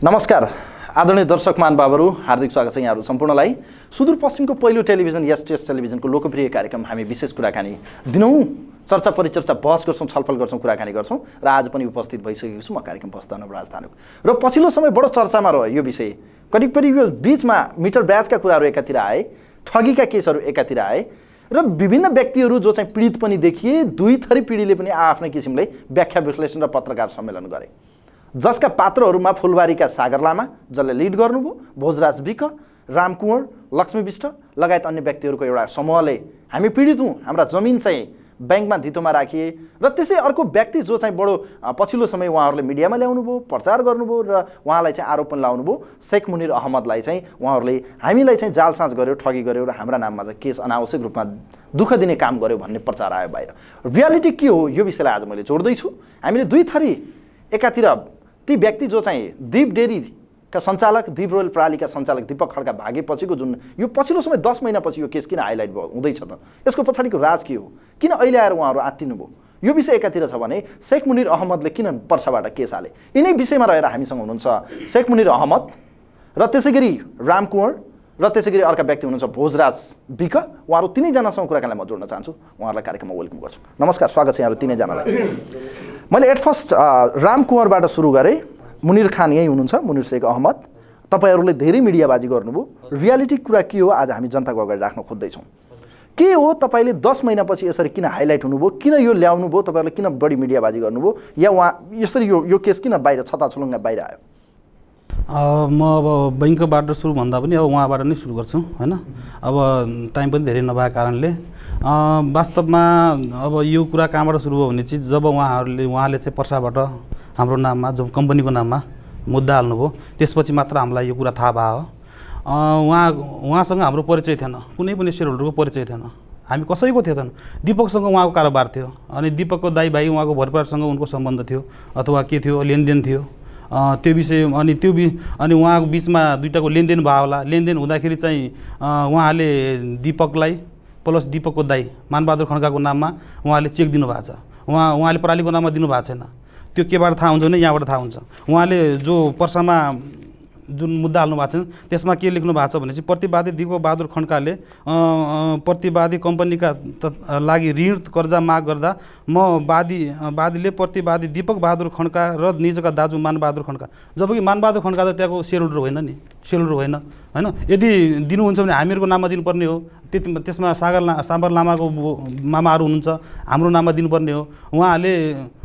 नमस्कार आदरणीय दर्शक महानुभावहरू, हार्दिक स्वागत छ यहाँहरू सम्पूर्णलाई। सुदूरपश्चिमको पहिलो टेलिभिजन यस टेलिभिजनको लोकप्रिय कार्यक्रम हामी विशेष कुराकानी दिनौँ चर्चा परिचर्चा बहस गर्छौँ, छलफल गर्छौँ, कुराकानी गर्छौँ र आज पनि उपस्थित भइसकेको छु म कार्यक्रम प्रस्तुता नवराज धानुक। र पछिल्लो समय बडो चर्चामा रह्यो यो विषय। करिब यो बीचमा मिटर ब्याजका कुराहरू एकातिर आए, ठगीका केसहरू एकातिर आए र विभिन्न व्यक्तिहरू जो चाहिँ पीडित पनि देखिए, दुई थरी पीडितले पनि आफ्नै किसिमले व्याख्या विश्लेषण र पत्रकार सम्मेलन गरे, जसका पात्रहरूमा फुलबारीका सागर लामा जसले लिड गर्नुभयो, भोजराज विक, राम कुँवर, लक्ष्मी विष्ट लगायत अन्य व्यक्तिहरूको एउटा समूहले हामी पीडित हौँ, हाम्रा जमिन चाहिँ ब्याङ्कमा धितोमा राखिए। र त्यसै अर्को व्यक्ति जो चाहिँ बडो पछिल्लो समय उहाँहरूले मिडियामा ल्याउनुभयो, प्रचार गर्नुभयो र उहाँलाई चाहिँ आरोप पनि लाउनुभयो, शेख मुनिर अहमदलाई चाहिँ उहाँहरूले हामीलाई चाहिँ जालसाज गर्यो, ठगी गर्यो र हाम्रा नाममा चाहिँ केस अनावश्यक रूपमा दुःख दिने काम गर्यो भन्ने प्रचार आयो बाहिर। रियालिटी के हो यो विषयलाई आज मैले जोड्दैछु। हामीले दुई थरी, एकातिर ती व्यक्ति जो चाहिँ दीप डेरीका सञ्चालक, दीप रोयल प्रणालीका सञ्चालक दीपक खड्का भागेपछिको जुन यो पछिल्लो समय 10 महिनापछि यो केस किन हाइलाइट हुँदैछ त, यसको पछाडिको राज के हो, किन अहिले आएर उहाँहरू आत्तिनुभयो, यो विषय एकातिर छ भने शेख मुनिर अहमदले किन पर्साबाट केस हाले, यिनै विषयमा रहेर हामीसँग हुनुहुन्छ शेख मुनिर अहमद र त्यसै गरी राम कुँवर र त्यसै गरी अर्का व्यक्ति हुनुहुन्छ भोजराज विक। उहाँहरू तिनैजनासँग कुराकानीलाई म जोड्न चाहन्छु, उहाँहरूलाई कार्यक्रममा वेलकम गर्छु। नमस्कार, स्वागत छ यहाँहरू तिनैजनालाई। मैले एट फर्स्ट राम कुँवरबाट सुरु गरेँ। मुनिर खान यहीँ हुनुहुन्छ, मुनिर शेख अहमद, तपाईँहरूले धेरै मिडियाबाजी गर्नुभयो, रियालिटी कुरा के हो आज हामी जनताको अगाडि राख्न खोज्दैछौँ। के हो तपाईँले 10 महिनापछि यसरी किन हाइलाइट हुनुभयो, किन यो ल्याउनुभयो, तपाईँहरूले किन बढी मिडियाबाजी गर्नुभयो, या उहाँ यसरी यो केस किन बाहिर छताछुलुङ्गा बाहिर आयो? म अब बैङ्कबाट सुरु भन्दा पनि अब उहाँबाट नै सुरु गर्छु हैन। अब टाइम पनि धेरै नभएको कारणले वास्तवमा अब यो कुरा कहाँबाट सुरु भयो भने चाहिँ जब उहाँले चाहिँ पर्साबाट हाम्रो नाममा, जब कम्पनीको नाममा मुद्दा हाल्नुभयो, त्यसपछि मात्र हामीलाई यो कुरा थाहा भयो। उहाँसँग हाम्रो परिचय थिएन, कुनै पनि सेयर होल्डरको परिचय थिएन, हामी कसैको थिएन। दीपकसँग उहाँको कारोबार थियो, अनि दीपकको दाइ भाइ उहाँको भरपारसँग उनको सम्बन्ध थियो अथवा के थियो, लेनदेन थियो, त्यो विषय अनि उहाँको बिचमा दुईटाको लेनदेन भयो होला। लेनदेन हुँदाखेरि चाहिँ उहाँले दीपकलाई प्लस दीपकको दाइ मानबहादुर खड्काको नाममा उहाँले चेक दिनुभएको छ, उहाँले प्रणालीको नाममा दिनुभएको छैन। त्यो केबाट थाहा हुन्छ भने यहाँबाट थाहा हुन्छ। उहाँले जो पर्सामा जुन मुद्दा हाल्नु भएको छ त्यसमा के लेख्नु भएको छ भने चाहिँ प्रतिवादी दीपक बहादुर खड्काले प्रतिवादी कम्पनीका लागि ऋण कर्जा माग गर्दा म वादीले प्रतिवादी दीपक बहादुर खड्का र निजका दाजु मानबहादुर खड्का, जबकि मानबहादुर खड्का त त्यहाँको सेयर होल्डर होइन नि, सेयर होल्डर होइन हैन। यदि दिनुहुन्छ भने हामीहरूको नाममा दिनुपर्ने हो, त्यसमा सागर लामाको मामाहरू हुनुहुन्छ, हाम्रो नाममा दिनुपर्ने हो। उहाँहरूले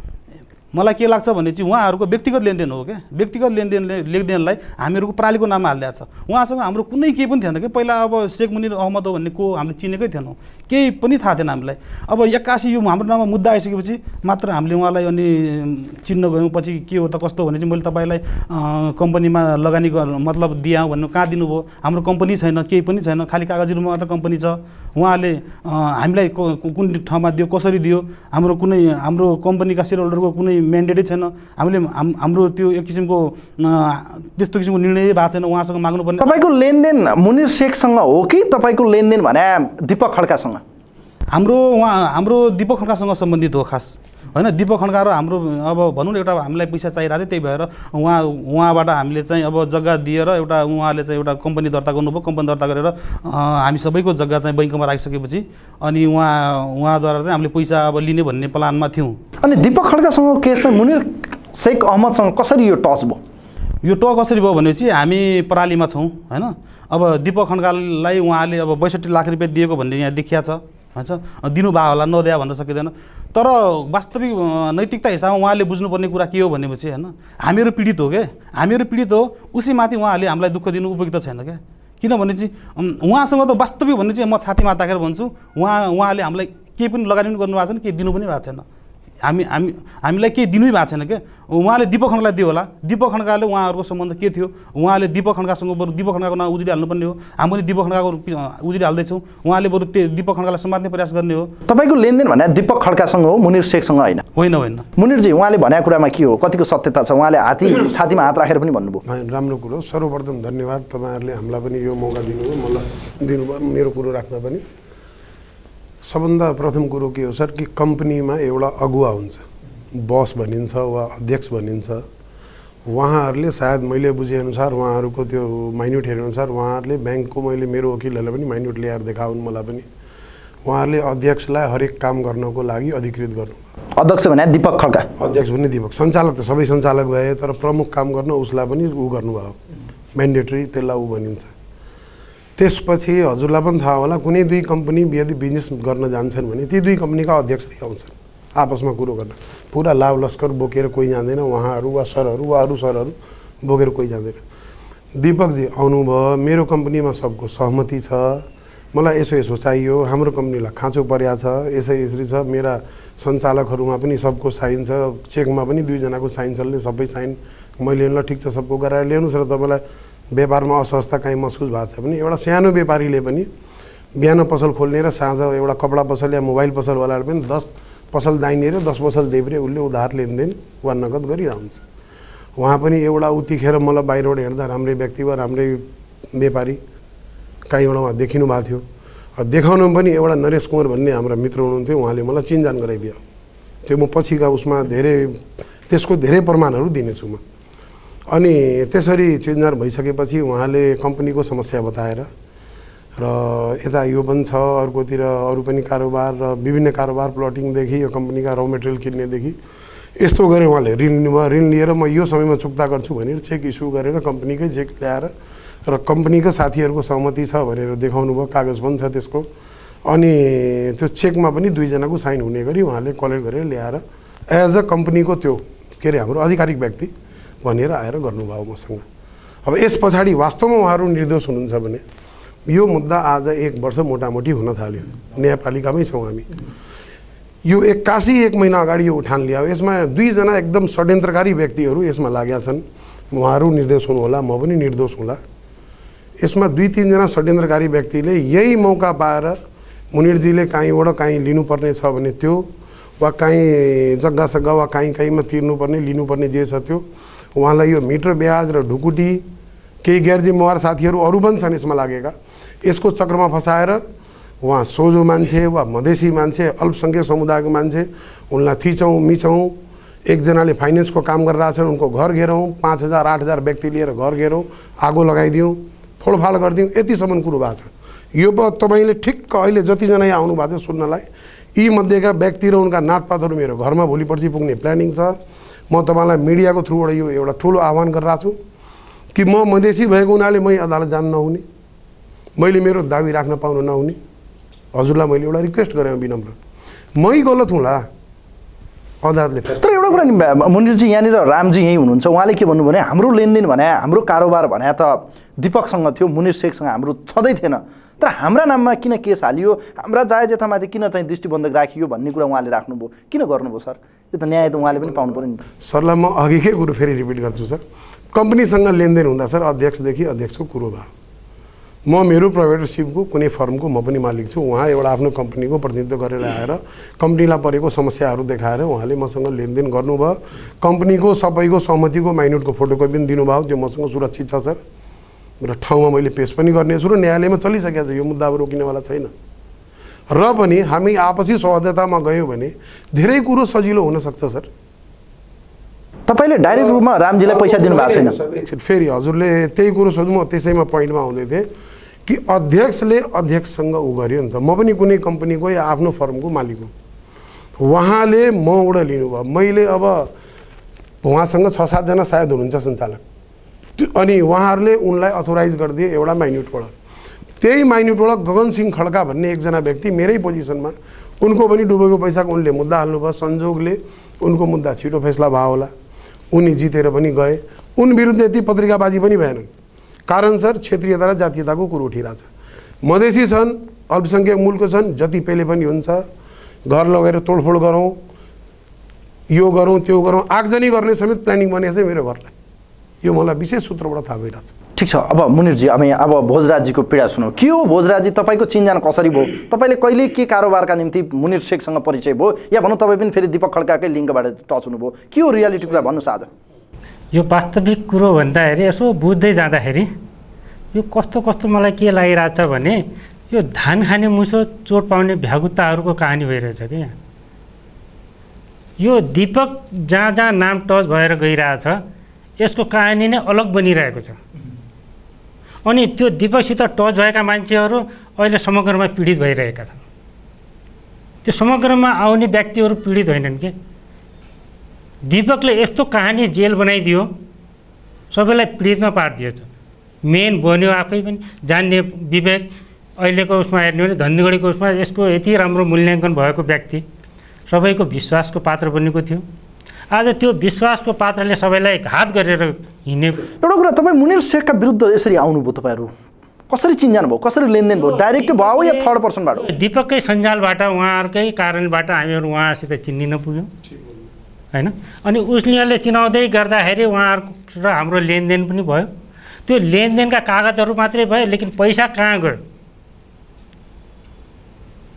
मलाई के लाग्छ भने चाहिँ उहाँहरूको व्यक्तिगत लेनदेन हो क्या, व्यक्तिगत लेनदेनलाई हामीहरूको प्रणालीको नाममा हालिदिएको छ। उहाँसँग हाम्रो कुनै केही पनि थिएन क्या। पहिला अब शेख मुनिर अहमद हो भन्ने को हामीले चिनेकै थिएनौँ, केही पनि थाहा थिएन हामीलाई। अब एक्कासी यो हाम्रो नाममा मुद्दा आइसकेपछि मात्र हामीले उहाँलाई अनि चिन्न गयौँ। पछि के हो त कस्तो भने चाहिँ मैले तपाईँलाई कम्पनीमा लगानी मतलब दिएँ भन्नु, कहाँ दिनुभयो, हाम्रो कम्पनी छैन, केही पनि छैन, खालि कागजी रूपमा मात्र कम्पनी छ। उहाँले हामीलाई कुन ठाउँमा दियो, कसरी दियो, हाम्रो कम्पनीका सेयर होल्डरको कुनै म्यान्डेटै छैन। हाम्रो त्यो एक किसिमको त्यस्तो किसिमको निर्णय भएको छैन, उहाँसँग माग्नुपर्ने। तपाईँको लेनदेन मुनिर शेखसँग हो कि तपाईँको लेनदेन भने दीपक खड्कासँग? हाम्रो दीपक खड्कासँग सम्बन्धित हो खास होइन। दीपक खड्का र हाम्रो अब भनौँ न एउटा हामीलाई पैसा चाहिरहेको थियो, त्यही भएर उहाँबाट हामीले चाहिँ अब जग्गा दिएर एउटा उहाँले चाहिँ एउटा कम्पनी दर्ता गर्नुभयो। कम्पनी दर्ता गरेर हामी सबैको जग्गा चाहिँ बैङ्कमा राखिसकेपछि अनि उहाँद्वारा चाहिँ हामीले पैसा अब लिने भन्ने प्लानमा थियौँ। अनि दीपक खड्कासँग केस चाहिँ मुनिर शेख अहमदसँग कसरी यो टच भयो? यो टच कसरी भयो भनेपछि हामी प्रणालीमा छौँ होइन। अब दीपक खड्कालाई उहाँले अब 62 लाख रुपियाँ दिएको भन्ने यहाँ देखिया छ होइन, दिनुभयो होला, नदिया भन्न सकिँदैन। तर वास्तविक नैतिकता हिसाबमा उहाँले बुझ्नुपर्ने कुरा के हो भनेपछि होइन, हामीहरू पीडित हो क्या, हामीहरू पीडित हो, उसैमाथि उहाँहरूले हामीलाई दुःख दिनु उपयुक्त छैन क्या। किनभने चाहिँ उहाँसँग त वास्तविक भन्ने चाहिँ म छातीमा ताकेर भन्छु, उहाँले हामीलाई केही पनि लगानी पनि गर्नुभएको छैन, केही दिनु पनि भएको छैन, हामीलाई केही दिनै भएको छैन क्या। उहाँले दीपक खड्कालाई दियो होला, दीपक खड्काले उहाँहरूको सम्बन्ध के थियो, उहाँले दीपक खड्कासँग बरु दीपक खड्काको नाम उजुरी हाल्नुपर्ने हो, हामी पनि दीपक खड्काको उजुरी हाल्दैछौँ, उहाँले बरु त्यो दीपक खड्कालाई समात्ने प्रयास गर्ने हो। तपाईँको लेनदेन भने दीपक खड्कासँग हो, मुनिर शेखसँग होइन? होइन। मुनिरजी, उहाँले भनेको कुरामा के हो, कतिको सत्यता छ? उहाँले छातीमा हात राखेर पनि भन्नुभयो। राम्रो कुरो। सर्वप्रथम धन्यवाद, तपाईँहरूले हामीलाई पनि यो मौका दिनुभयो, मलाई दिनुभयो मेरो कुरो राख्न पनि। सबभन्दा प्रथम कुरो के हो सर कि कम्पनीमा एउटा अगुवा हुन्छ, बस भनिन्छ वा अध्यक्ष भनिन्छ, उहाँहरूले सायद मैले बुझेअनुसार उहाँहरूको त्यो माइन्युट हेरेअनुसार उहाँहरूले ब्याङ्कको मैले मेरो वकिलहरूलाई पनि माइन्युट ल्याएर देखाउनु मलाई पनि उहाँहरूले अध्यक्षलाई हरेक काम गर्नको लागि अधिकृत गर्नु। अध्यक्ष भने दीपक खड्का, अध्यक्ष पनि दीपक, सञ्चालक त सबै सञ्चालक भए तर प्रमुख काम गर्न उसलाई पनि ऊ गर्नुभयो, म्यान्डेटरी त्यसलाई ऊ भनिन्छ। त्यसपछि हजुरलाई पनि थाहा होला कुनै दुई कम्पनी यदि बिजनेस गर्न जान्छन् भने ती दुई कम्पनीका अध्यक्षले आउँछन् आपसमा कुरो गर्न, पुरा लाभ लस्कर बोकेर कोही जाँदैन, उहाँहरू वा सरहरू वा अरू सरहरू बोकेर कोही जाँदैन। दीपकजी आउनुभयो, मेरो कम्पनीमा सबको सहमति छ, मलाई यसो यसो चाहियो, हाम्रो कम्पनीलाई खाँचो पर्या छ, यसरी छ, मेरा सञ्चालकहरूमा पनि सबको साइन छ, चेकमा पनि दुईजनाको साइन चल्ने, सबै साइन मैले ल ठिक छ सबको गराएर ल्याउनुहोस् र तपाईँलाई व्यापारमा असहजता काहीँ महसुस भएको छ भने एउटा सानो व्यापारीले पनि बिहान पसल खोल्ने र साँझ एउटा कपडा पसल या मोबाइल पसलवालाले पनि 10 पसल दाहिने र 10 पसल देब्रे उसले उधार लेनदेन वा नगद गरिरहन्छ। उहाँ पनि एउटा उतिखेर मलाई बाहिरबाट हेर्दा राम्रै व्यक्ति वा राम्रै व्यापारी कहीँबाट उहाँ देखिनु भएको थियो। देखाउनु पनि एउटा नरेश कुँवर भन्ने हाम्रा मित्र हुनुहुन्थ्यो, उहाँले मलाई चिनजान गराइदियो। त्यो म पछिका उसमा त्यसको धेरै प्रमाणहरू दिनेछु म। अनि त्यसरी चिनजान भइसकेपछि उहाँले कम्पनीको समस्या बताएर र यता यो पनि छ अर्कोतिर अरू पनि कारोबार र विभिन्न कारोबार प्लटिङदेखि यो कम्पनीका र मेटेरियल किन्नेदेखि यस्तो गरेर उहाँले ऋण लिनुभयो। ऋण लिएर म यो समयमा चुक्ता गर्छु भनेर चेक इस्यु गरेर कम्पनीकै चेक ल्याएर र कम्पनीको साथीहरूको सहमति छ भनेर देखाउनु भयो, कागज पनि छ त्यसको। अनि त्यो चेकमा पनि दुईजनाको साइन हुने गरी उहाँले कलेक्ट गरेर ल्याएर एज अ कम्पनीको त्यो के अरे हाम्रो आधिकारिक व्यक्ति भनेर आएर गर्नुभयो मसँग। अब यस पछाडि वास्तवमा उहाँहरू निर्दोष हुनुहुन्छ भने यो मुद्दा आज 1 वर्ष मोटामोटी हुन थाल्यो, न्यायपालिकामै छौँ हामी। यो 1 महिना अगाडि यो उठान ल्यायो। यसमा दुईजना एकदम षड्यन्त्रकारी व्यक्तिहरू यसमा लागेका छन्। उहाँहरू निर्दोष हुनुहोला, म पनि निर्दोष हुँला। यसमा 2-3 जना षड्यन्त्रकारी व्यक्तिले यही मौका पाएर मुनिरजीले काहीँबाट काहीँ लिनुपर्ने छ भने त्यो वा काहीँ जग्गा वा काहीँमा तिर्नुपर्ने लिनुपर्ने जे छ त्यो उहाँलाई यो मिटर ब्याज र ढुकुटी केही गैरजिम्मेवार साथीहरू अरू पनि छन् यसमा लागेका, यसको चक्रमा फसाएर उहाँ सोझो मान्छे वा मधेसी मान्छे अल्पसङ्ख्यक समुदायको मान्छे उनलाई थिचौँ मिचौँ। एकजनाले फाइनेन्सको काम गरिरहेछन्, उनको घर घेरौँ, 5,000-8,000 व्यक्ति लिएर घर घेरौँ, आगो लगाइदिउँ, फोडफाड गरिदिउँ, यतिसम्म कुरो भएको छ। यो तपाईँले ठिक्क अहिले जतिजना यहाँ आउनु भएको छ सुन्नलाई यी मध्येका व्यक्ति र उनका नातपातहरू मेरो घरमा भोलि पर्सि पुग्ने प्लानिङ छ। म तपाईँलाई मिडियाको थ्रुबाट यो एउटा ठुलो आह्वान गरिरहेको छु कि म मधेसी भएको हुनाले मै अदालत जान नहुने, मैले मेरो दाबी राख्न पाउन नहुने। हजुरलाई मैले एउटा रिक्वेस्ट गरेँ विनम्र, मै गलत हुँला अदालतले। तर एउटा कुरा नि मुनिरजी, यहाँनिर रामजी यहीँ हुनुहुन्छ, उहाँले के भन्नु भने हाम्रो लेनदेन भने हाम्रो कारोबार भने त दीपकसँग थियो, मुनिर शेखसँग हाम्रो छँदै थिएन, तर हाम्रा नाममा किन केस हालियो, हाम्रा जायजथामाथि किन चाहिँ दृष्टिबन्धक राखियो भन्ने कुरा उहाँले राख्नुभयो। किन गर्नुभयो सर? यो त न्याय त उहाँले पनि पाउनु पऱ्यो नि। सरलाई म अघिकै कुरो फेरि रिपिट गर्छु सर। कम्पनीसँग लेनदेन हुँदा सर अध्यक्षदेखि अध्यक्षको कुरो भयो। म मेरो प्रोप्राइटरसिपको कुनै फर्मको म पनि मालिक छु। उहाँ एउटा आफ्नो कम्पनीको प्रतिनिधित्व गरेर आएर कम्पनीलाई परेको समस्याहरू देखाएर उहाँले मसँग लेनदेन गर्नुभयो। कम्पनीको सबैको सहमतिको माइन्युटको फोटोकपी पनि दिनुभयो, त्यो मसँग सुरक्षित छ सर। र ठाउँमा मैले पेश पनि गर्नेछु र न्यायालयमा चलिसकेको छ, यो मुद्दा अब रोकिनेवाला छैन। र पनि हामी आपसी सौहार्दतामा गयौँ भने धेरै कुरो सजिलो हुनसक्छ सर। तपाईँले डाइरेक्ट रूपमा रामजीलाई पैसा दिनुभएको छैन? फेरि हजुरले त्यही कुरो सोध्नु, म त्यसैमा पोइन्टमा आउँदै थिएँ कि अध्यक्षले अध्यक्षसँग उ गर्यो नि त। म पनि कुनै कम्पनीको या आफ्नो फर्मको मालिक हुँ, उहाँले मबाट लिनुभयो, मैले अब उहाँसँग 6-7 जना सायद हुनुहुन्छ सञ्चालक, अनि उहाँहरूले उनलाई अथोराइज गरिदिए एउटा माइन्युटबाट। त्यही माइन्युटबाट गगन सिंह खड्का भन्ने एकजना व्यक्ति मेरै पोजिसनमा, उनको पनि डुबेको पैसाको उनले मुद्दा हाल्नुभयो। संजोगले उनको मुद्दा छिटो फैसला भयो होला, उनी जितेर पनि गए। उन विरुद्ध यति पत्रिकाबाजी पनि भएनन्, कारण सर क्षेत्रीयता र जातीयताको कुरो उठिरहेछ। मधेसी छन्, अल्पसङ्ख्यक मूलको छन्, जति पेले पनि हुन्छ, घर लगेर तोडफोड गरौँ, यो गरौँ त्यो गरौँ, आगजनी गर्ने समेत प्लानिङ बनेको छ मेरो घरलाई। यो मलाई विशेष सूत्रबाट थाहा भइरहेछ। ठिक छ, अब मुनिरजी अब भोजराजीको पीडा सुनौ। के हो भोजराजी, तपाईँको चिनजान कसरी भयो? तपाईँले कहिले के कारोबारका निम्ति मुनिर शेखसँग परिचय भयो, या भनौँ तपाईँ पनि फेरि दीपक खड्काकै लिङ्कबाट टच हुनुभयो? के हो रियालिटी कुरा भन्नुहोस् आज। यो वास्तविक कुरो भन्दाखेरि यसो बुझ्दै जाँदाखेरि यो कस्तो मलाई के लागिरहेछ भने यो धान खाने मुसो चोट पाउने भ्यागुताहरूको कहानी भइरहेछ कि यहाँ। यो दीपक जहाँ नाम टच भएर गइरहेछ, यसको कहानी नै अलग बनिरहेको छ। अनि त्यो दीपकसित टच भएका मान्छेहरू अहिले समग्रमा पीडित भइरहेका छन्। त्यो समग्रमा आउने व्यक्तिहरू पीडित होइनन् के। दीपकले यस्तो कहानी जेल बनाइदियो, सबैलाई पीडितमा पारिदियो। मेन बन्यो आफै पनि जान्ने विवेक। अहिलेको उसमा हेर्ने भने धन्यगढीको उसमा यसको यति राम्रो मूल्याङ्कन भएको व्यक्ति, सबैको विश्वासको पात्र बनेको थियो। आज त्यो विश्वासको पात्रले सबैलाई घात गरेर हिँड्ने। एउटा कुरा, तपाईँ मुनिर शेखका विरुद्ध यसरी आउनुभयो, तपाईँहरू कसरी चिन्जान भयो, कसरी लेनदेन भयो, डाइरेक्ट भयो या थर्ड पर्सनबाट? दीपककै सञ्जालबाट, उहाँहरूकै कारणबाट हामीहरू उहाँसित चिन्नी नपुग्यौँ होइन। अनि उसले चिनाउँदै गर्दाखेरि उहाँहरूको र हाम्रो लेनदेन पनि भयो। त्यो लेनदेनका कागजहरू मात्रै भयो, लेकिन पैसा कहाँ गयो?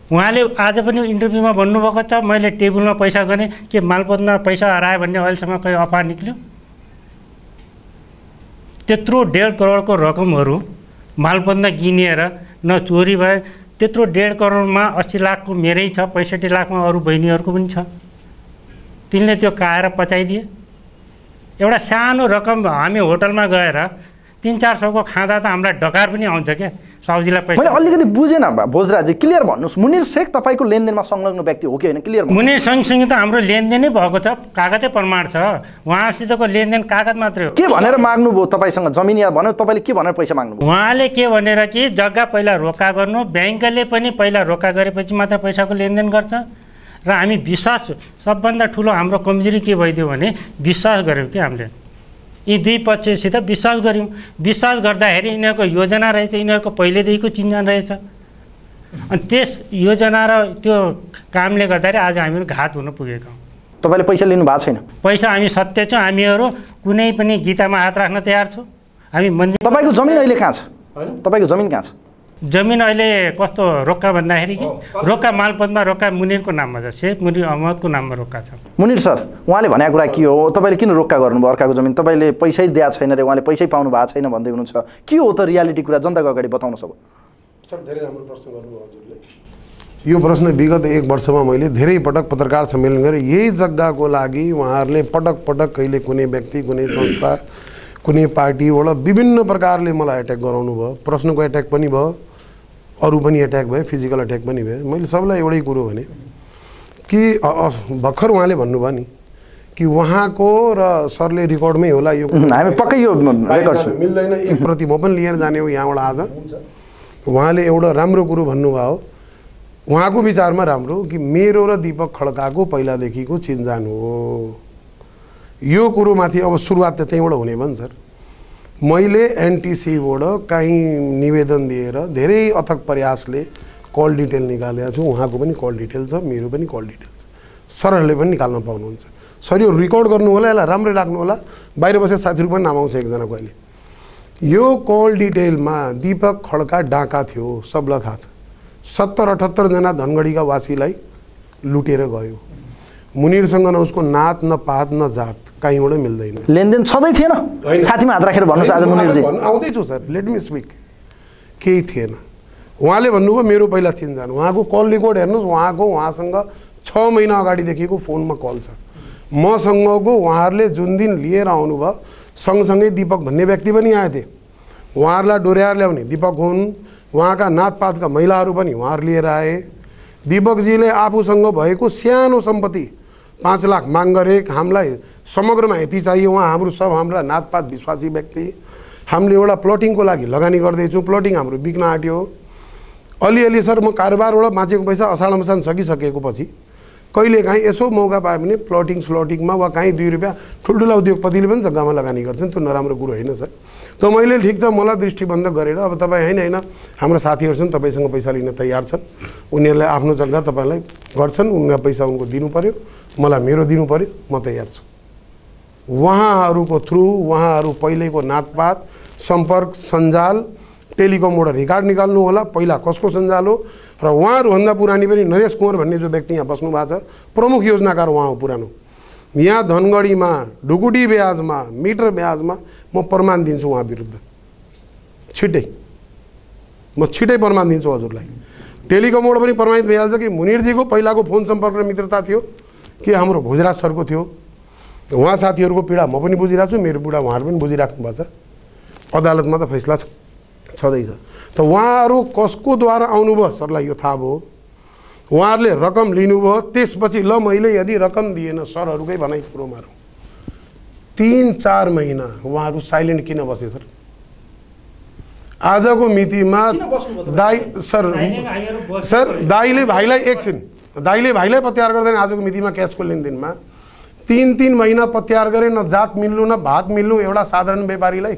उहाँले आज पनि इन्टरभ्यूमा भन्नुभएको छ, मैले टेबलमा पैसा गरेँ, के मालपोतमा पैसा हरायो भन्ने अहिलेसम्म कहीँ अफवाह निक्ल्यो? त्यत्रो 1.5 करोडको रकमहरू मालपोतमा गिनिएर न चोरी भयो। त्यत्रो 1.5 करोडमा 80 लाखको मेरै छ, 65 लाखमा अरू बहिनीहरूको पनि छ। तिनले त्यो काएर पचाइदिए। एउटा सानो रकम हामी होटलमा गएर 300-400 को खाँदा त हामीलाई डकार पनि आउँछ क्या, साउजीलाई पैसा। मैले अलिकति बुझेन भोजराजी, क्लियर भन्नुहोस्। मुनिर शेख तपाईँको लेनदेनमा संलग्न व्यक्ति हो कि होइन, क्लियर? मुनिर सँगसँगै त हाम्रो लेनदेनै भएको छ, कागजै प्रमाण छ। उहाँसितको लेनदेन कागज मात्रै हो। के भनेर माग्नुभयो तपाईँसँग जमिन, या भन्यो तपाईँले के भनेर पैसा माग्नुभयो? उहाँले के भनेर कि जग्गा पहिला रोका गर्नु, ब्याङ्कले पनि पहिला रोका गरेपछि मात्र पैसाको लेनदेन गर्छ। र हामी विश्वास, सबभन्दा ठुलो हाम्रो कमजोरी के भइदियो भने विश्वास गऱ्यौँ कि हामीले। यी दुई पक्षसित विश्वास गऱ्यौँ। विश्वास गर्दाखेरि यिनीहरूको योजना रहेछ, यिनीहरूको पहिलेदेखिको चिन्जान रहेछ। अनि त्यस योजना र त्यो कामले गर्दाखेरि आज हामीहरू घात हुन पुगेका हौँ। तपाईँले पैसा लिनु भएको छैन? पैसा हामी सत्य छौँ, हामीहरू कुनै पनि गीतामा हात राख्न तयार छौँ। हामी मन्दिर। तपाईँको जमिन अहिले कहाँ छ? तपाईँको जमिन कहाँ छ? जमिन अहिले कस्तो रोक्का भन्दाखेरि कि रोक्का मालपोतमा रोक्का मुनिरको नाममा छ, शेख मुनिर अहमदको नाममा रोक्का छ। मुनिर सर, उहाँले भनेको कुरा के हो? तपाईँले किन रोक्का गर्नुभयो अर्काको जमिन? तपाईँले पैसै दिएको छैन रे, उहाँले पैसै पाउनु भएको छैन भन्दै हुनुहुन्छ। के हो त रियालिटी कुरा? जनताको अगाडि बताउनुहोस्। अब सर, धेरै राम्रो प्रश्न गर्नुभयो हजुरले। यो प्रश्न विगत 1 वर्षमा मैले धेरै पटक पत्रकार सम्मेलन गरेँ। यही जग्गाको लागि उहाँहरूले पटक पटक कहिले कुनै व्यक्ति, कुनै संस्था, कुनै पार्टीबाट विभिन्न प्रकारले मलाई एट्याक गराउनु भयो। प्रश्नको एट्याक पनि भयो, अरू पनि एट्याक भयो, फिजिकल एट्याक पनि भयो। मैले सबलाई एउटै कुरो भने कि भर्खर उहाँले भन्नुभयो नि कि उहाँको र सरले रेकर्डमै होला, यो हामी पक्कै यो रेकर्ड मिल्दैन। एक प्रति म पनि लिएर जाने हो यहाँबाट आज। उहाँले एउटा राम्रो कुरो भन्नुभयो, उहाँको विचारमा राम्रो, कि मेरो र दीपक खड्काको पहिलादेखिको चिन्जान हो। यो कुरोमाथि अब सुरुवात त त्यहीँबाट हुने भयो नि सर। मैले एनटिसीबाट काहीँ निवेदन दिएर धेरै अथक प्रयासले कल डिटेल निकालेको छु। उहाँको पनि कल डिटेल छ, मेरो पनि कल डिटेल छ। सरहरूले पनि निकाल्न पाउनुहुन्छ। सर, यो रेकर्ड गर्नु होला, यसलाई राम्रै राख्नु होला। बाहिर बसेर साथीहरू पनि नाम आउँछ एकजनाको अहिले। यो कल डिटेलमा दीपक खड्का डाका थियो, सबलाई थाहा छ। 70-78 जना धनगढीका वासीलाई लुटेर गयो। मुनिरसँग न उसको नात, न पात, न जात, कहीँबाट मिल्दैन। लेनदेन छँदै थिएन? छातीमा हात राखेर भन्नुहोस् आज मुनिरजी। आउँदैछु सर, लेट मी स्पिक। केही थिएन। उहाँले भन्नुभयो मेरो पहिला चिन्जान। उहाँको कल रेकर्ड हेर्नुहोस्, उहाँसँग 6 महिना अगाडिदेखिको फोनमा कल छ। मसँगको उहाँहरूले जुन दिन लिएर आउनुभयो, सँगसँगै दीपक भन्ने व्यक्ति पनि आए थिए। उहाँहरूलाई डोर्याएर ल्याउने दीपक हुन्। उहाँका नातपातका महिलाहरू पनि उहाँहरू लिएर आए। दीपकजीले आफूसँग भएको सानो सम्पत्ति 5 लाख माग गरे। हामीलाई समग्रमा यति चाहियो। उहाँ हाम्रो सब हाम्रा नातपात विश्वासी व्यक्ति। हामीले एउटा प्लटिङको लागि लगानी गर्दैछौँ। प्लटिङ हाम्रो बिक्न आँट्यो। अलिअलि सर, म कारोबारबाट बाँचेको पैसा असाढ मसान सकिसकेको पछि कहिलेकाहीँ यसो मौका पायो भने प्लटिङमा वा काहीँ 2 रुपियाँ ठुल्ठुला उद्योगपतिले पनि जग्गामा लगानी गर्छन्। त्यो नराम्रो कुरो होइन सर। त मैले ठिक छ, मलाई दृष्टिबन्ध गरेर अब तपाईँ होइन हाम्रो साथीहरू छन्, तपाईँसँग पैसा लिन तयार छन्। उनीहरूलाई आफ्नो जग्गा तपाईँलाई गर्छन्, उनीहरूलाई पैसा उनको दिनु पऱ्यो, मलाई मेरो दिनु पऱ्यो, म तयार छु। उहाँहरूको थ्रु उहाँहरू पहिलेको नातपात, सम्पर्क, सञ्जाल, टेलिकमबाट रेकर्ड निकाल्नु होला, पहिला कसको सञ्जाल हो। र उहाँहरूभन्दा पुरानी पनि नरेश कुँवर भन्ने जो व्यक्ति यहाँ बस्नु भएको छ, प्रमुख योजनाकार उहाँ हो पुरानो। यहाँ धनगढीमा ढुकुटी ब्याजमा, मिटर ब्याजमा म प्रमाण दिन्छु उहाँ विरुद्ध। छिट्टै म प्रमाण दिन्छु हजुरलाई। टेलिकमबाट पनि प्रमाणित भइहाल्छ कि मुनिरजीको पहिलाको फोन सम्पर्क र मित्रता थियो, कि हाम्रो भोजराज सरको थियो। उहाँ साथीहरूको पीडा म पनि बुझिरहेको छु, मेरो पीडा उहाँहरू पनि बुझिराख्नु भएको छ। अदालतमा त फैसला छँदैछ। त उहाँहरू कसको द्वारा आउनुभयो सरलाई यो थाहा भयो, उहाँहरूले रकम लिनुभयो, त्यसपछि ल मैले यदि रकम दिएन, सरहरूकै भनाइ कुरो मारौँ, 3-4 महिना उहाँहरू साइलेन्ट किन बसे सर? आजको मितिमा दाइले भाइलाई पत्यार गर्दैन। आजको मितिमा क्यासको लेनदेनमा 3-3 महिना पत्यार गरेँ, न जात मिल्नु न भात मिल्नु। एउटा साधारण व्यापारीलाई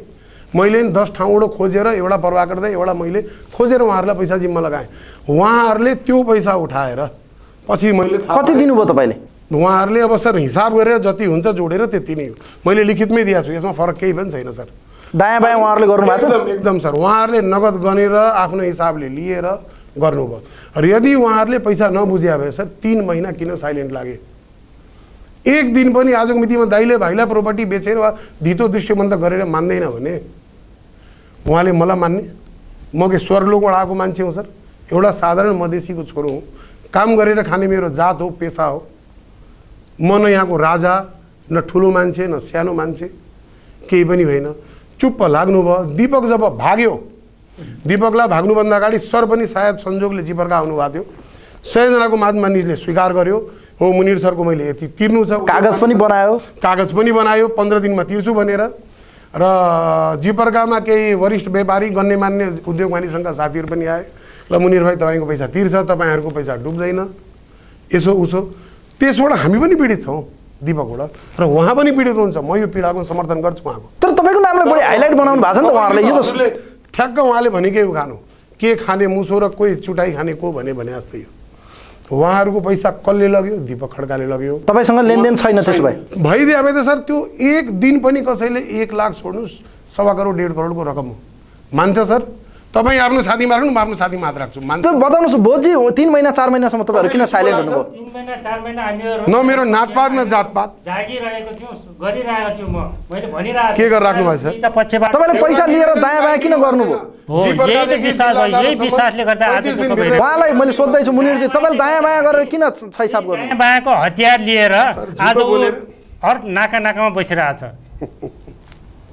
मैले 10 ठाउँबाट खोजेर, एउटा प्रभाकर दाइ एउटा मैले खोजेर उहाँहरूलाई पैसा जिम्मा लगाएँ। उहाँहरूले त्यो पैसा उठाएर पछि मैले कति दिनुभयो तपाईँले? उहाँहरूले अब सर हिसाब गरेर जति हुन्छ जोडेर त्यति नै हो। मैले लिखितमै दिएको छु, यसमा फरक केही पनि छैन सर। दायाँ बायाँ उहाँहरूले गर्नुभएको छ? एकदम सर, उहाँहरूले नगद गनेर आफ्नो हिसाबले लिएर गर्नुभयो। र यदि उहाँहरूले पैसा नबुझ्या भए सर 3 महिना किन साइलेन्ट लागे? एक दिन पनि आजको मितिमा दाइले भाइलाई प्रोपर्टी बेचेर वा धितो दृष्टिबन्ध गरेर मान्दैन भने उहाँले मलाई मान्ने? म के स्वर्गलोकबाट आएको मान्छे हो सर? एउटा साधारण मधेसीको छोरो हुँ, काम गरेर खाने मेरो जात हो, पेसा हो। म न यहाँको राजा, न ठुलो मान्छे, न सानो मान्छे, केही पनि होइन। चुप्प लाग्नुभयो। दीपक जब भाग्यो, दीपकलाई भाग्नुभन्दा अगाडि सर पनि सायद संजोगले जिपरका आउनुभएको थियो। 100 जनाको मानिसले स्वीकार गर्यो, हो मुनिर सरको मैले यति तिर्नु छ। कागज पनि बनायो 15 दिनमा तिर्छु भनेर। र जिपरकामा केही वरिष्ठ व्यापारी गण्यमान्य उद्योगवानी सङ्घका साथीहरू पनि आए। ल मुनिर भाइ तपाईँको पैसा तिर्छ, तपाईँहरूको पैसा डुब्दैन, यसो उसो। त्यसबाट हामी पनि पीडित छौँ दीपकबाट, र उहाँ पनि पीडित हुन्छ। म यो पीडाको समर्थन गर्छु उहाँको। तर तपाईँको नामलाई बढी हाइलाइट बनाउनु भएको छ नि त उहाँहरूले। यो त ठ्याक्क उहाँले भनेकै उखानु, के खाने मुसो र कोही चुटाइ खाने को भने जस्तै हो। उहाँहरूको पैसा कसले लग्यो? दीपक खड्काले लग्यो। तपाईँसँग लेनदेन छैन त्यसो भए? भइदियो भए त सर त्यो एक दिन पनि कसैले 1 लाख छोड्नुहोस्, 1.25 करोड 1.5 करोडको रकम हो। मान्छ सर? तपाईँ आफ्नो साथी मार्नु, म आफ्नो साथी मात्र राख्छु। त्यो बताउनुहोस् बोजी, 3 महिना 4 महिनासम्म तपाईँहरू किन साइलेन्ट हुनुभयो? 3 महिना 4 महिना हामीहरू न मेरो नातपात न जातपात जागिरहेको थियौँ, गरिरहेको थियौँ। मैले भनिरहेको के गरेर राख्नु भएको छ? तपाईँले पैसा लिएर दायाँ बायाँ किन गर्नुभयो? यही विश्वासले गर्दा उहाँलाई मैले सोध्दैछु मुनिरजी, तपाईँले दायाँ बायाँ गरेर किन छैसाब गर्नु? दायाँ बायाँको हतियार लिएर आज हर नाकामा बसिरहेको छ।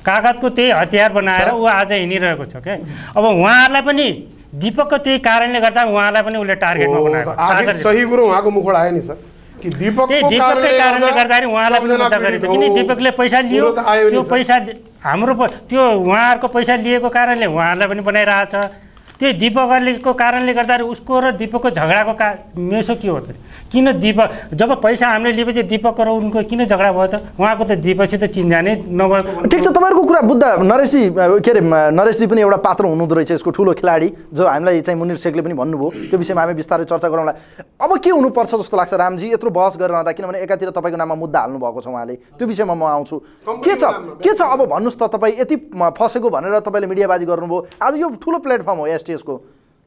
कागजको त्यही हतियार बनाएर ऊ आज हिँडिरहेको छ क्या। अब उहाँहरूलाई पनि दीपकको त्यही कारणले गर्दा उहाँलाई पनि उसले टार्गेटमा बनाएको। आखिर सही कुरो उहाँको मुखबाट आयो नि सर, कि दीपककै कारणले गर्दाखेरि उहाँलाई पनि मुद्दा गरेको छ। किन दीपकले पैसा लियो, त्यो पैसा हाम्रो त्यो उहाँहरूको पैसा लिएको कारणले उहाँहरूलाई पनि बनाइरहेछ। त्यो दीपकको कारणले गर्दाखेरि उसको र दीपकको झगडाको मेसो के हो त? किन दीपक जब पैसा हामीले लिएपछि दीपक र उनको किन झगडा भयो त? उहाँको त दीपकसित चिन्जानै नभएको। ठिक छ, तपाईँहरूको कुरा बुझ्दा नरेशजी के अरे नरेशजी पनि एउटा पात्र हुनुहुँदो रहेछ यसको ठुलो खेलाडी, जो हामीलाई चाहिँ मुनिर शेखले पनि भन्नुभयो। त्यो विषयमा हामी बिस्तारै चर्चा गरौँला। अब के हुनुपर्छ जस्तो लाग्छ रामजी यत्रो बहस गरिरहँदा? किनभने एकातिर तपाईँको नाममा मुद्दा हाल्नु भएको छ उहाँले, त्यो विषयमा म आउँछु। के छ अब भन्नुहोस् त, तपाईँ यति फसेको भनेर तपाईँले मिडियाबाजी गर्नुभयो, आज यो ठुलो प्लेटफर्म हो एसटिएसको,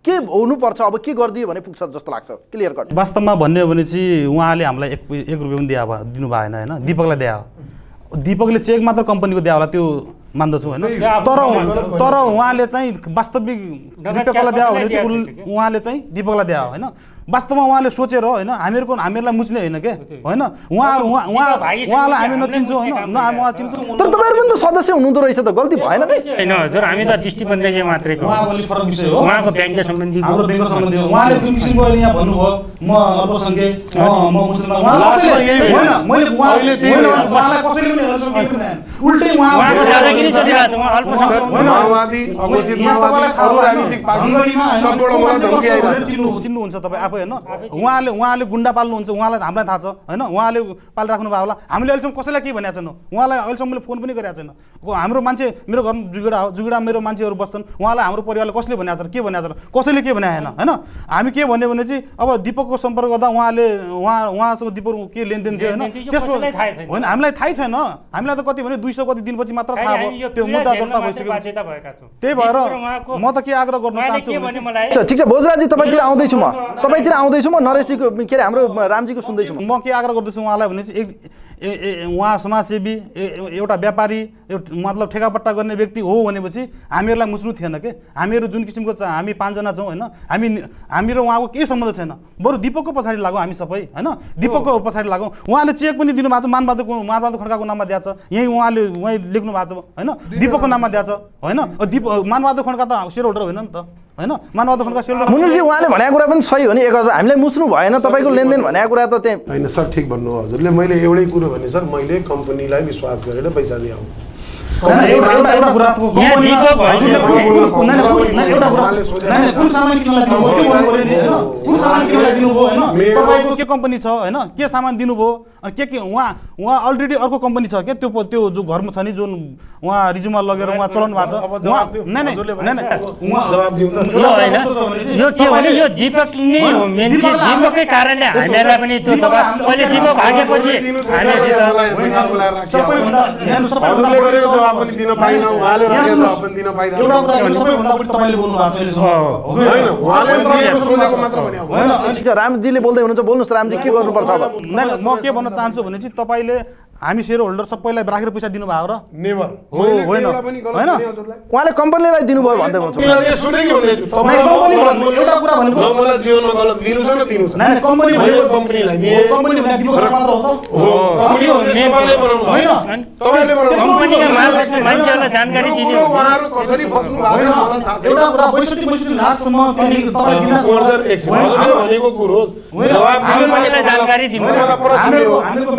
के हुनुपर्छ अब? के गरिदियो भने पुग्छ जस्तो लाग्छ? Clear cut. वास्तवमा भन्यो भने चाहिँ उहाँले हामीलाई 1 रुपियाँ पनि दिनु भएन होइन, दीपकलाई दियो। दीपकले चेक मात्र कम्पनीको दियो होला त्यो मान्दछु होइन, तर उहाँले चाहिँ वास्तविक रुपियाँ कसलाई दियो भने चाहिँ उहाँले चाहिँ दीपकलाई दियो होइन। वास्तवमा उहाँले सोचेर होइन, हामीहरूलाई मुच्ने होइन के होइन, उहाँलाई हामी नचिन्छौँ होइन, न हामी उहाँ चिन्छौँ। तर तपाईँहरू पनि त सदस्य हुनुहुँदो रहेछ त, गल्ती भएन त? होइन हजुर, हामी त दृष्टिबन्धकै मात्रै हो। फरक विषय हो, उहाँको ब्याङ्क सम्बन्धी, हाम्रो ब्याङ्क सम्बन्धी हो। उहाँले जुन किसिमको अहिले यहाँ भन्नुभयो म अल्पसङ्ख्यक, म मुस्लिम, उहाँलाई कसैले पनि उल्टै उहाँको दादागिरी चलिरहेको छ। माओवादी, अघोषित माओवादी, अरू राजनीतिक पार्टीमा सबैबाट मलाई धम्की आइरहेको छ। चिन्नुहुन्छ तपाईँ आफै होइन, उहाँले गुन्डा पाल्नुहुन्छ, उहाँलाई हामीलाई थाहा छ होइन, उहाँले पालिराख्नु भयो होला। हामीले अहिलेसम्म कसैलाई केही भनेको छैन, उहाँलाई अहिलेसम्म मैले फोन पनि गरेको छैन। हाम्रो मान्छे, मेरो घर जुगडा हो, जुगडा मेरो मान्छेहरू बस्छन्, उहाँलाई हाम्रो परिवारले कसले भनेको छ, के भनेको छ, कसैले के भनेको छैन होइन। हामी के भन्यो भने चाहिँ अब दीपकको सम्पर्क गर्दा उहाँसँग दीपकको के लेनदेन थियो होइन, त्यसको होइन हामीलाई थाहै छैन। हामीलाई त कति भने 200 कति दिनपछि मात्र थाहा भयो त्यो मुद्दा दर्ता भइसक्यो। त्यही भएर म त के आग्रह गर्न चाहन्छु ठिक छ भोजराजी तपाईँतिर आउँदैछु म नरेशजीको के अरे हाम्रो रामजीको सुन्दैछु म के आग्रह गर्दैछु उहाँलाई भने चाहिँ उहाँ समाजसेवी एउटा व्यापारी मतलब ठेकापट्टा गर्ने व्यक्ति हो भनेपछि हामीहरूलाई मुच्नु थिएन के। हामीहरू जुन किसिमको हामी 5 जना छौँ होइन, हामी र उहाँको केही सम्बन्ध छैन। बरु दिपकको पछाडि लागौँ हामी सबै होइन, दिपकको पछाडि लागौँ। उहाँले चेक पनि दिनुभएको छ मानबहादुर खड्काको नाममा दिएको छ, यहीँ उहाँले लेख्नु भएको छ होइन, दिपकको नाममा दिएको छ होइन। मानबहादुर खड्का त सेयर होल्डर होइन नि त होइन, मानबहादुर खड्का सेयर होल्डर। मुनिरजी उहाँले भनेको कुरा पनि सही हो नि, हामीलाई मुच्नु भएन तपाईँको लेनदेन भनेको कुरा त त्यहाँ होइन सर। ठिक भन्नु हजुरले। मैले एउटै कुरो भने सर, मैले कम्पनीलाई विश्वास गरेर पैसा दिएँ। तपाईँको के कम्पनी छ होइन, के सामान दिनुभयो अनि के उहाँ अलरेडी अर्को कम्पनी छ क्या, त्यो जो घरमा छ नि जुन उहाँ रिज्युममा लगेर उहाँ चलाउनु भएको छ। यो के भने यो दिपक नै हो मेन चाहिँ, दिपककै कारणले हामीलाई पनि त्यो दबाब अहिले दिपक भागेपछि रामजीले बोल्दै हुनुहुन्छ, बोल्नुहोस् रामजी के गर्नुपर्छ अब? म के भन्न चाहन्छु भने चाहिँ तपाईँले हामी सेयर होल्डर सबैलाई राखेर पैसा दिनुभएको र नेभर होइन होइन उहाँले कम्पनीलाई दिनुभयो भन्दै हुनुहुन्छ। एउटा कुरा भनेको मलाई जीवनमा गलत दिनु छ न दिनु छ हैन, कम्पनी भनेको कम्पनीलाई कम्पनी भने दिपक मात्र हो त हो। तपाईँले बनाउनु होइन, तपाईँले बनाउनु कम्पनीका मान्छेहरूलाई जानकारी दिनु। उहाँहरू कसरी फस्नु भएको छ मलाई थाहा छैन। एउटा कुरा 62 लाखसम्म तपाईले दिन सर हजुरले भनेको कुरो जवाब कम्पनीलाई जानकारी दिनु।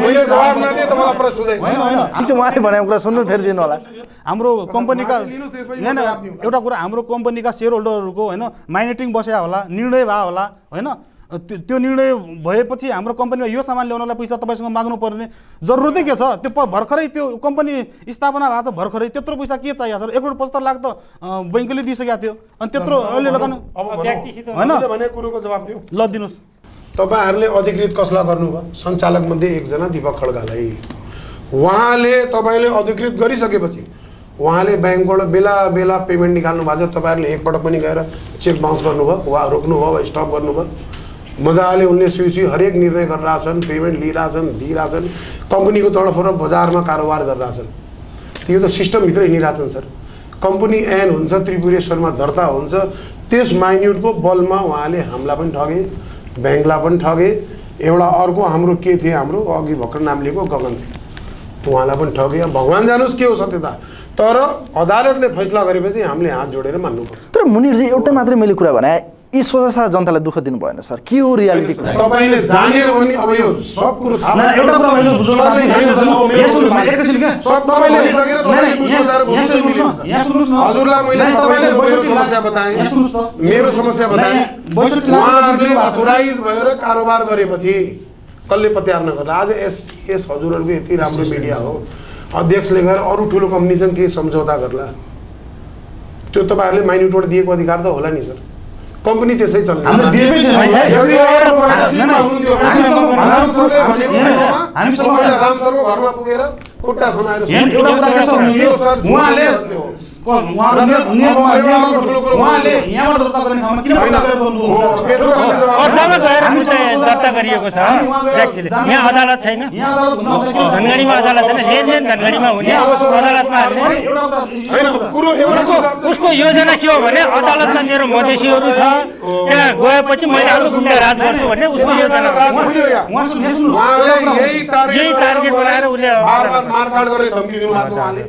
मैले जवाब नदिए त मलाई प्रश्न हुँदैन। ठिक छ उहाँले भनेको कुरा सुन्नु फेरि दिनु होला। हाम्रो कम्पनीका हैन एउटा कुरा हाम्रो कम्पनीका सेयर होल्डरहरूको हैन माइनेटिङ बस्या होला, निर्णय भयो होला हैन। त्यो निर्णय भएपछि हाम्रो कम्पनीमा यो सामान ल्याउनलाई पैसा तपाईसँग माग्नु पर्ने जरुरतै के छ? त्यो भर्खरै त्यो कम्पनी स्थापना भएको छ, भर्खरै त्यत्रो पैसा के चाहियो सर? 1.75 लाख त बैंकले दिइसकेको थियो अनि त्यत्रो अहिले लगाउनु हैन भनेको कुरोको जवाब दिऊ। ल दिनुस्। तपाईहरुले अधिकृत कसलाई गर्नुभयो? सञ्चालक मध्ये एकजना दिपक खड्कालाई। उहाँले तपाईले अधिकृत गरिसकेपछि उहाँले बैंकबाट बेला बेला पेमेन्ट निकाल्नु भएको छ। तपाईहरुले एकपटक पनि गएर चेक बाउन्स गर्नुभयो वा रोक्नुभयो वा स्टप गर्नुभयो? मजाले उनले सुई हरेक निर्णय गरिरहेछन्, पेमेन्ट लिइरहेछन्, दिइरहेछन्, कम्पनीको तर्फबाट बजारमा कारोबार गरिरहेछन्। त्यो त सिस्टमभित्र हिँडिरहेछन् सर। कम्पनी एन हुन्छ, त्रिपुरेश्वरमा दर्ता हुन्छ, त्यस माइन्युटको बलमा उहाँले हामीलाई पनि ठगे, ब्याङ्कलाई पनि ठगे। एउटा अर्को हाम्रो के थिए, हाम्रो अघि भर्खर नाम लिएको गगन सिंह, उहाँलाई पनि ठगे। भगवान् जानुस् के हो सत्यता, तर अदालतले फैसला गरेपछि हामीले हात जोडेर मान्नुपर्छ। तर मुनिरजी एउटै मात्रै मैले कुरा भने यी सोझा जनतालाई दुःख दिनु भएन सर, के हो रियालिटी? तपाईले जानेर पनि अब यो सब कुरो थाहा न एउटा कुरा भन्छु बुझ्नु एकैछिन के सब तपाईले लिइसकेर हजुरलाई मैले सबैले मेरो समस्या बताएँ, मेरो समस्या बताएँ। उहाँहरूले अथोराइज भएर कारोबार गरेपछि कसले पत्यार नगर्ला? आज यस हजुरहरूको यति राम्रो मिडिया हो, अध्यक्षले गएर अरू ठुलो कम्पनीसँग के सम्झौता गर्ला? त्यो तपाईहरुले माइन्युटबाट दिएको अधिकार त होला नि सर। कम्पनी त्यसै चल्ने रामसरको घरमा पुगेर खुट्टा समाएर दर्ता गरिएको छ व्यक्तिले। यहाँ अदालत छैन, धनगढीमा अदालत छैन, लेनदेन धनगढीमा हुने अदालतमा उसको योजना के हो भने अदालतमा मेरो मधेसीहरू छ, त्यहाँ गएपछि मैले अरू गुन्डा राज गर्छु भन्ने उसको योजना। यही टार्गेट बनाएर उसले मारकाट गरेर धम्की दिनु भएको छ उहाँले।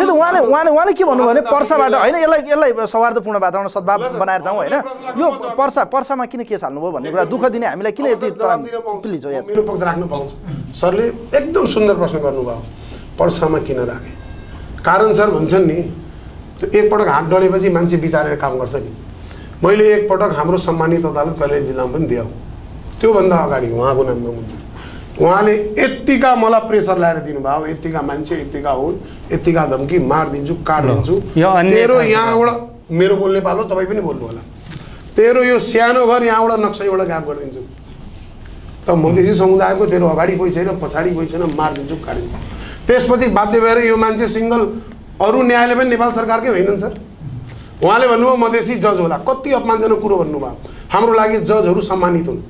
उहाँले के भन्नु भने पर्साबाट होइन, यसलाई सौहार्दपूर्ण वातावरण सद्भाव बनाएर जाउँ होइन, यो पर्सामा किन केस हाल्नुभयो भन्ने कुरा दुःख दिने हामीलाई किन यति प्लिज हो मेरो पक्ष राख्नु पाउँछ। सरले एकदम सुन्दर प्रश्न गर्नुभयो, पर्सामा किन राखे? कारण सर भन्छन् नि त्यो एकपटक हात डढेपछि मान्छे विचारेर काम गर्छ नि। मैले एकपटक हाम्रो सम्मानित अदालत कलेज जिल्लामा पनि दिएँ, त्योभन्दा अगाडि उहाँको नाममा मुद्दा उहाँले यत्तिका मलाई प्रेसर ल्याएर दिनुभयो, यत्तिका मान्छे यत्तिका हुन्, यत्तिका धम्की मारिदिन्छु, काटिदिन्छु, तेरो यहाँबाट मेरो बोल्ने पालो तपाईँ पनि बोल्नु होला, तेरो यो सानो घर यहाँबाट नक्सा एउटा गाप गरिदिन्छु, त मधेसी समुदायको तेरो अगाडि कोही छैन पछाडि कोही छैन मारिदिन्छु काटिदिन्छु। त्यसपछि बाध्य भएर यो मान्छे सिङ्गल अरू न्यायालय पनि नेपाल सरकारकै होइनन् सर। उहाँले भन्नुभयो मधेसी जज होला, कति अपमानजनक कुरो भन्नुभयो। हाम्रो लागि जजहरू सम्मानित हुन्।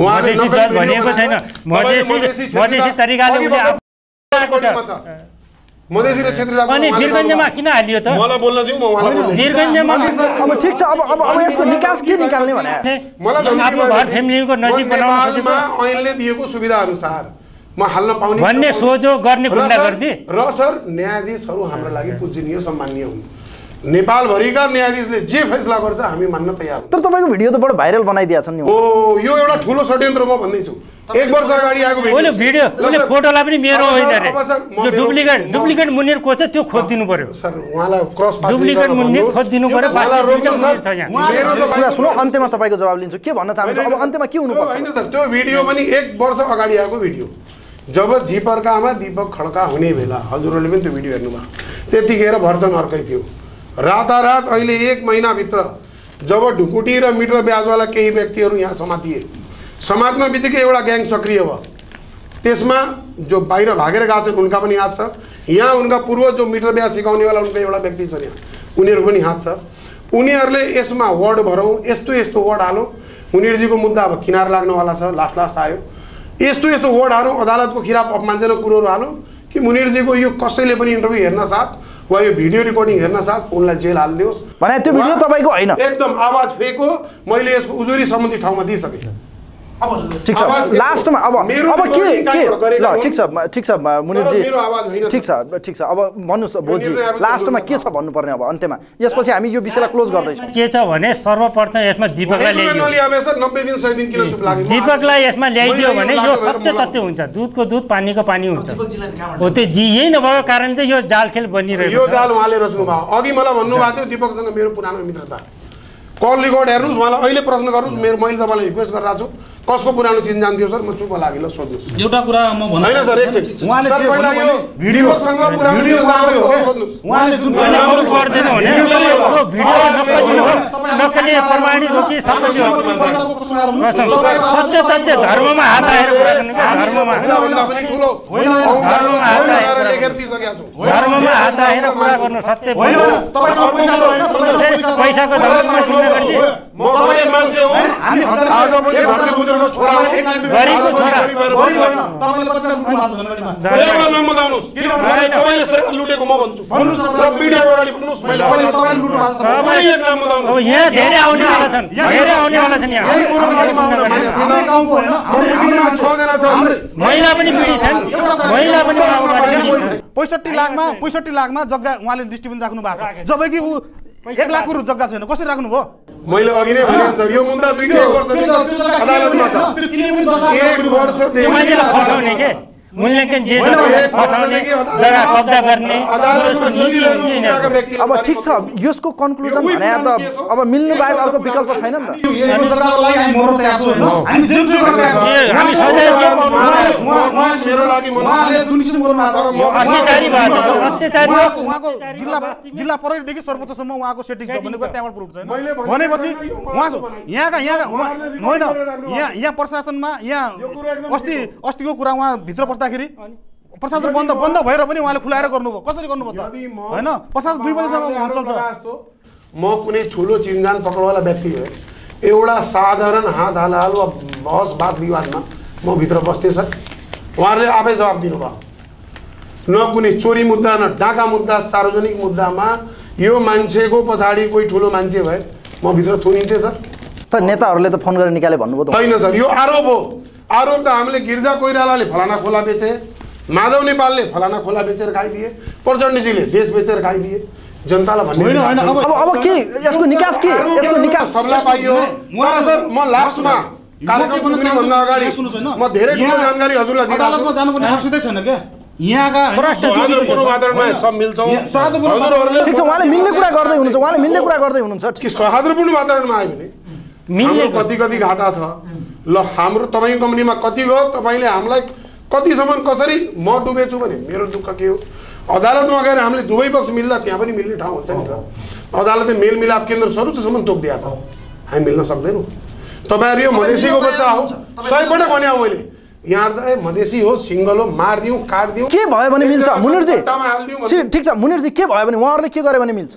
उहाँले भनेको छैन मधेसी तरिकाले मधेसी र क्षेत्रीय अनि वीरगञ्जमा किन हालियो त? मलाई बोल्न दिउँ म उहाँलाई वीरगञ्जमा अब ठिक छ, अब यसको निकास के निकाल्ने भने मलाई आफ्नो घर फ्यामिलीको नजिक बनाउन खोजेको ऐनले दिएको सुविधा अनुसार म हाल्न पाउने भन्ने सोझो गर्ने गुण्डागर्दी र सर न्यायाधीशहरू हाम्रो लागि पूजनीय सम्माननीय हुन्। नेपालभरिका न्यायाधीशले जे फैसला गर्छ हामी मान्न तयार हौँ। तर तपाईँको भिडियो त बडो भाइरल बनाइदिएको छ नि। ओ यो एउटा ठुलो षड्यन्त्र म भन्दैछु। 1 वर्ष अगाडि आएको भिडियो फोटोलाई पनि मेरो होइन रे, यो डुप्लिकेट मुनिर को छ त्यो खोजिदिनु पर्यो सर। उहाँलाई क्रस पास डुप्लिकेट मुनिर खोजिदिनु पर्यो। कुरा सुनो, अन्त्यमा तपाईँको जवाब लिन्छु। के भन्न चाहनुहुन्छ अब अन्त्यमा के हुनुपर्छ? होइन सर, त्यो भिडियो पनि 1 वर्ष अगाडि आएको भिडियो। जब झिपर्कामा दीपक खड्का हुने बेला हजुरहरूले पनि त्यो भिडियो हेर्नुभयो। त्यतिखेर भर्सन अर्कै थियो। रातारात अहिले 1 महिनाभित्र जब ढुकुटी र मिटर ब्याजवाला केही व्यक्तिहरू यहाँ समातिए, समात्न बित्तिकै एउटा ग्याङ सक्रिय भयो। त्यसमा जो बाहिर भागेर गएको छन् उनका पनि हात छ। यहाँ उनका पूर्व जो मिटर ब्याज सिकाउनेवाला उनका एउटा व्यक्ति छन् यहाँ, उनीहरू पनि हात छ। उनीहरूले यसमा वर्ड भरौँ, यस्तो यस्तो वर्ड हालौँ। मुनिरजीको मुद्दा अब किनार लाग्नवाला छ, लास्ट आयो। यस्तो यस्तो वर्ड हालौँ, अदालतको खिलाफ अपमानजनक कुरोहरू हालौँ कि मुनिरजीको यो कसैले पनि इन्टरभ्यू हेर्न साथ वा यो भिडियो रेकर्डिङ हेर्न साथ उनलाई जेल हालिदियोस् भने त्यो भिडियो तपाईँको होइन। एकदम आवाज फेको मैले यसको उजुरी सम्बन्धी ठाउँमा दिइसकेँ। ठिक छ, लास्टमा अब के ल ठिक छ मुनिरजी, ठिक छ अब भन्नुहोस् भोजी, लास्टमा के छ भन्नुपर्ने अब अन्त्यमा? यसपछि हामी यो विषयलाई क्लोज गर्दैछौँ। के छ भने सर्वप्रथम यसमा दीपकलाई यसमा ल्याइदियो भने यो सत्य तथ्य हुन्छ। दुधको दुध पानीको पानी हुन्छ। हो त्यो यही नभएको कारण चाहिँ यो जाल खेल बनिरहेको। यो जाल उहाँले रच्नुभयो। अघि मलाई भन्नुभएको थियो दिपकसँग मेरो पुरानो मित्रता, कल रेकर्ड हेर्नुहोस्, उहाँलाई अहिले प्रश्न गर्नुहोस्। मैले तपाईँलाई रिक्वेस्ट गरिरहेको छु, कसको पुरानो चिन्जान थियो सर? म चुप लागि ल सोध्नुहोस्। एउटा कुरा म भन्नु होइन सर, एकछिन सर, पहिला यो भिडियोसँग पुरानो सोध्नुहोस्। उहाँले जुन गर्दैन भने यो भिडियो नक्कली प्रमाणित हो कि सत्य तथ्य धर्ममा हात आएर धर्ममा हात आएर कुरा गर्नु सत्य पैसाको धर्ममा किन गर्ने? म पनि मान्छे हुँ, हामी आज पनि भर्तिपुत्रको छोरा हुँ, गरीबको छोरा। एउटा नाम बताउनुहोस् किनभने तपाईले सरकार लुटेको म भन्छु। र मिडियाको अगाडि भन्नुहोस् मैले पहिला तपाईले लुट्नु भएको छ। तपाईले एक नाम बताउनुहोस्। अब यहाँ धेरै आउनेवाला छन्, धेरै आउनेवाला छन्। यहाँ यही कुरो अगाडि भन्नु हाम्रो गाउँको हैन, हाम्रो पिँढीमा 6 जना छन्। महिला पनि पिँढी छन्, महिला पनि 65 लाखमा जग्गा उहाँले डिस्ट्रिब्युट राख्नु भएको छ, जबकि ऊ 1 लाख रु जग्गा छैन। कसरी राख्नु भयो? मैले अघि नै भने सर, यो मुद्दा 2 वर्षदेखि अदालतमा छ। 1 वर्षदेखि मूल्याङ्कन जे फसाउने, जग्गा कब्जा गर्ने। अब ठिक छ, यसको कन्क्लुजन भने त अब मिल्नु बाहेक अर्को विकल्प छैन नि त। जिल्ला प्रहरीदेखि सर्वोच्चसम्म उहाँको सेटिङ छ भनेको त्यहाँबाट प्रुफ छैन भनेपछि उहाँ यहाँका होइन, यहाँ प्रशासनमा यहाँ अस्तिको कुरा उहाँ भित्र पस्दाखेरि प्रशासन बन्द भएर पनि उहाँले खुलाएर गर्नुभयो। कसरी गर्नुभयो त? होइन, प्रशासन 2 बजेसम्म चल्छ। म कुनै ठुलो चिन्जान पकडवाला व्यक्ति हो, एउटा साधारण हात हाल वा बहस वाद विवादमा म भित्र बस्थेँ सर। उहाँहरूले आफै जवाब दिनुभयो। न कुनै चोरी मुद्दा, न डाका मुद्दा, सार्वजनिक मुद्दामा यो मान्छेको पछाडि कोही ठुलो मान्छे भए म भित्र थुनिन्थेँ सर। सर नेताहरूले त फोन गरेर निकाले भन्नुभयो त? होइन सर, यो आरोप हो। आरोप त हामीले गिर्जा कोइरालाले फलाना खोला बेचे, माधव नेपालले फलाना खोला बेचेर खाइदिए, प्रचण्डजीले देश बेचेर खाइदिए। जनतालाई भन्ने अब के यसको निकास के? यसको निकास सबलाई पाइयो। सर म लास्टमा कार्यक्रम पुग्नुभन्दा अगाडि म धेरै ठुलो जानकारी हजुरलाई दिइरहेको छु। अदालतमा जानुपर्ने आवश्यकता छैन क्या? यहाँका पूर्वाधारमा सब मिल्छौँ। ठिक छ, उहाँले मिल्ने कुरा गर्दै हुनुहुन्छ कि सौहार्दपूर्ण वातावरणमा आयो भने मिल्ने कति घाटा छ। ल हाम्रो तपाईँको कम्पनीमा कति गयो, तपाईँले हामीलाई कतिसम्म कसरी म डुबेछु भने मेरो दुःख के हो? अदालतमा गएर हामीले दुवै पक्ष मिल्दा त्यहाँ पनि मिल्ने ठाउँ हुन्छ नि त। अदालतले मेलमिलाप केन्द्र सर्वोच्चसम्म तोकिदिएको छ, हामी मिल्न सक्दैनौँ। तपाईँहरू यो मधेसीको बच्चा हो 100 पटक भने मैले यहाँ त मधेसी हो सिङ्गल हो मारिदिउँ काटिदिउँ के भयो भने मिल्छ मुनिरजी खुट्टामा हालिदिउँ ठिक छ मुनिरजी के भयो भने उहाँहरूले के गरे भने मिल्छ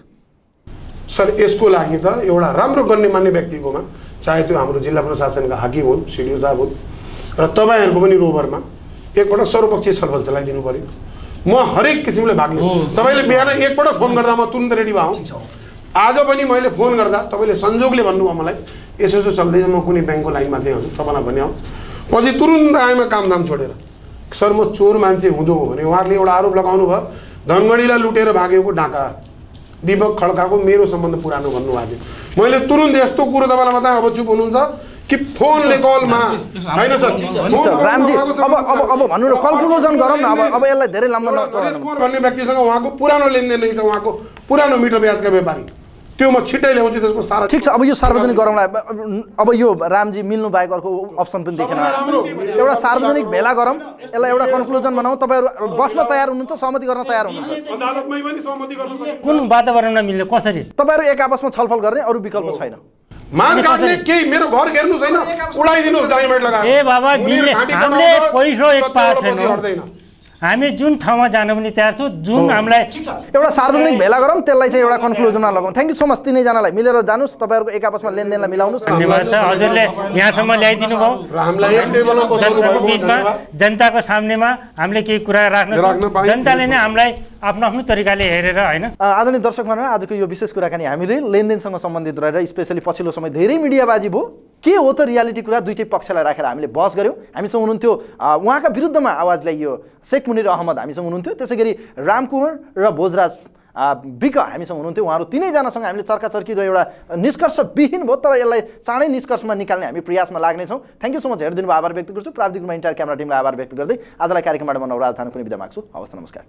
सर यसको लागि त एउटा राम्रो गण्यमान्य व्यक्तिकोमा चाहे त्यो हाम्रो जिल्ला प्रशासनका हाकिम हुन् सिडिओ साहब हुन् र तपाईँहरूको पनि रोभरमा एकपटक सर्वपक्षीय छलफल चलाइदिनु पर्यो म हरेक किसिमले भाग लिन्छु तपाईँले बिहान एकपटक फोन गर्दा म तुरुन्त रेडी भएँ आज पनि मैले फोन गर्दा तपाईँले संजोगले भन्नुभयो मलाई यसो यसो चल्दैछ म कुनै ब्याङ्कको लाइनमा थिएँ हजुर तपाईँलाई भने पछि तुरुन्त आएमा कामदाम छोडेर सर म चोर मान्छे हुँदो हो भने उहाँहरूले एउटा आरोप लगाउनु भयो धनगढीलाई लुटेर भागेको डाका दीपक खड्काको मेरो सम्बन्ध पुरानो भन्नुभएको थियो मैले तुरुन्त यस्तो कुरो तपाईँलाई बताएँ अब चुप हुनुहुन्छ कि फोनले कलमा होइन सर रामजी अब भन्नु न कन्क्लुजन गरौँ न अब यसलाई धेरै लामो नचलाउनु भन्ने व्यक्तिसँग उहाँको पुरानो लेनदेन रहेछ उहाँको पुरानो मिटर ब्याजका व्यापारी त्यो म छिट्टै ल्याउँछु त्यसको सारा ठिक छ अब यो सार्वजनिक गरौँला अब यो रामजी मिल्नु बाहेक अर्को अप्सन पनि देखेन एउटा सार्वजनिक भेला गरौँ यसलाई एउटा कन्क्लुजन बनाऊ तपाईँहरू बस्न तयार हुनुहुन्छ सहमति गर्न तयार हुनुहुन्छ अदालतमै पनि सहमति गर्न सकिन्छ कुन वातावरणमा मिल्ने कसरी तपाईँहरू एक आपसमा छलफल गर्ने अरू विकल्प छैन मान काट्ने केही मेरो घर घेर्नु छैन उडाइदिनुहोस् डाइमेट लगाएर ए बाबा हामीले पैसो एक पाएको छैनौँ हामी जुन ठाउँमा जान पनि तयार छौँ जुन हामीलाई एउटा सार्वजनिक भेला गरौँ त्यसलाई चाहिँ एउटा कन्क्लुजनमा लगाउँ थ्याङ्क यू सो मच तिनैजनालाई मिलेर जानुहोस् तपाईँहरूको एक आपसमा लेनदेनलाई मिलाउनुहोस् धन्यवाद छ हजुरले यहाँसम्म ल्याइदिनु भयो बिचमा जनताको सामनेमा हामीले केही कुरा राख्न जनताले नै हामीलाई आफ्नो आफ्नो तरिकाले हेरेर होइन आदरणीय दर्शक महानुभाव आजको यो विशेष कुराकानी हामीले लेनदेनसँग सम्बन्धित रहेर स्पेसली पछिल्लो समय धेरै मिडियाबाजी भयो के हो त रियालिटी कुरा दुईटै पक्षलाई राखेर हामीले बहस गऱ्यौँ हामीसँग हुनुहुन्थ्यो उहाँका विरुद्धमा आवाज ल्याइयो शेख मुनिर अहमद हामीसँग हुनुहुन्थ्यो त्यसै गरी रामकुमार र भोजराज विक हामीसँग हुनुहुन्थ्यो उहाँहरू तिनैजनासँग हामीले चर्काचर्की र एउटा निष्कर्षविहीन भयो तर यसलाई चाँडै निष्कर्षमा निकाल्ने हामी प्रयासमा लाग्नेछौँ थ्याङ्क यू सो मच हेरिदिनु भयो आभार व्यक्त गर्छु प्राविधिक रूपमा इन्टायर क्यामेरा टिमलाई आभार व्यक्त गर्दै आजलाई कार्यक्रमबाट म नवराज थानु पनि बिदा माग्छु हवस् नमस्कार